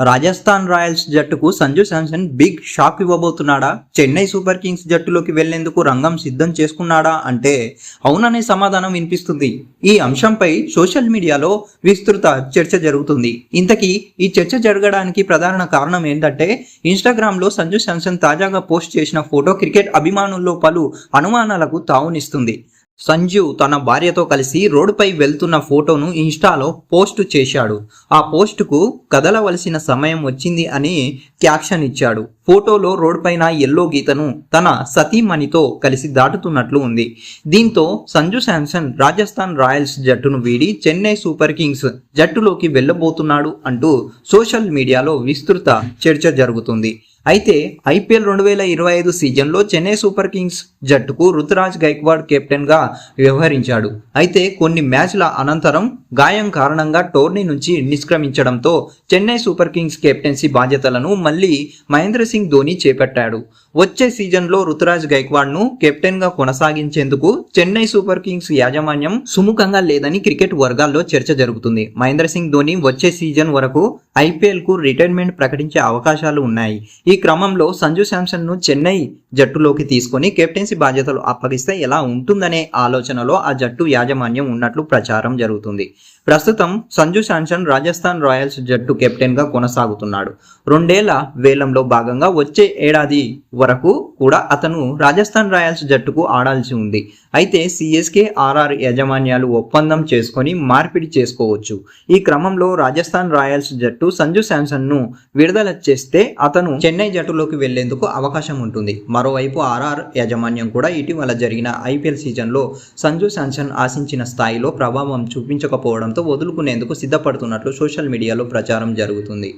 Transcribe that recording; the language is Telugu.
రాజస్థాన్ రాయల్స్ జట్టుకు సంజు శాంసన్ బిగ్ షాక్ ఇవ్వబోతున్నాడా? చెన్నై సూపర్ కింగ్స్ జట్టులోకి వెళ్లేందుకు రంగం సిద్ధం చేసుకున్నాడా అంటే అవుననే సమాధానం వినిపిస్తుంది. ఈ అంశంపై సోషల్ మీడియాలో విస్తృత చర్చ జరుగుతుంది. ఇంతకీ ఈ చర్చ జరగడానికి ప్రధాన కారణం ఏంటంటే ఇన్స్టాగ్రామ్ లో సంజు శాంసన్ తాజాగా పోస్ట్ చేసిన ఫోటో క్రికెట్ అభిమానుల్లో పలు అనుమానాలకు తావునిస్తుంది. సంజు తన భార్యతో కలిసి రోడ్డుపై వెళ్తున్న ఫోటోను ఇన్స్టాలో పోస్టు చేశాడు. ఆ పోస్టుకు కదలవలసిన సమయం వచ్చింది అని క్యాప్షన్ ఇచ్చాడు. ఫోటోలో రోడ్ పైన ఎల్లో గీతను తన సతీమణితో కలిసి దాటుతున్నట్లు ఉంది. దీంతో సంజు శాంసన్ రాజస్థాన్ రాయల్స్ జట్టును వీడి చెన్నై సూపర్ కింగ్స్ జట్టులోకి వెళ్ళబోతున్నాడు అంటూ సోషల్ మీడియాలో విస్తృత చర్చ జరుగుతుంది. అయితే ఐపీఎల్ 2025 సీజన్లో చెన్నై సూపర్ కింగ్స్ జట్టుకు రుతురాజ్ గైక్వాడ్ కెప్టెన్ గా వ్యవహరించాడు. అయితే కొన్ని మ్యాచ్ల అనంతరం గాయం కారణంగా టోర్నీ నుంచి నిష్క్రమించడంతో చెన్నై సూపర్ కింగ్స్ కెప్టెన్సీ బాధ్యతలను మళ్లీ మహేంద్ర సింగ్ ధోని చేపట్టాడు. వచ్చే సీజన్లో రుతురాజ్ గైక్వాడ్ ను కెప్టెన్ గా కొనసాగించేందుకు చెన్నై సూపర్ కింగ్స్ యాజమాన్యం సుముఖంగా లేదని క్రికెట్ వర్గాల్లో చర్చ జరుగుతుంది. మహేంద్ర సింగ్ ధోని వచ్చే సీజన్ వరకు ఐపీఎల్ కు రిటైర్మెంట్ ప్రకటించే అవకాశాలు ఉన్నాయి. ఈ క్రమంలో సంజు శాంసన్ ను చెన్నై జట్టులోకి తీసుకొని కెప్టెన్సీ బాధ్యతలు అప్పగిస్తే ఎలా ఉంటుందనే ఆలోచనలో ఆ జట్టు యాజమాన్యం ఉన్నట్లు ప్రచారం జరుగుతుంది. ప్రస్తుతం సంజు శాంసన్ రాజస్థాన్ రాయల్స్ జట్టు కెప్టెన్ గా కొనసాగుతున్నాడు. 2 ఏళ్ల వేలంలో భాగంగా వచ్చే ఏడాది వరకు కూడా అతను రాజస్థాన్ రాయల్స్ జట్టుకు ఆడాల్సి ఉంది. అయితే సిఎస్కే, ఆర్ఆర్ యాజమాన్యాలు ఒప్పందం చేసుకొని మార్పిడి చేసుకోవచ్చు. ఈ క్రమంలో రాజస్థాన్ రాయల్స్ జట్టు సంజు శాంసన్ ను విడుదల చేస్తే అతను చెన్నై జట్టులోకి వెళ్లేందుకు అవకాశం ఉంటుంది. మరోవైపు ఆర్ఆర్ యాజమాన్యం కూడా ఇటీవల జరిగిన ఐపీఎల్ సీజన్లో సంజు శాంసన్ ఆశించిన స్థాయిలో ప్రభావం చూపించకపోవడంతో వదులుకునేందుకు సిద్ధపడుతున్నట్లు సోషల్ మీడియాలో ప్రచారం జరుగుతుంది.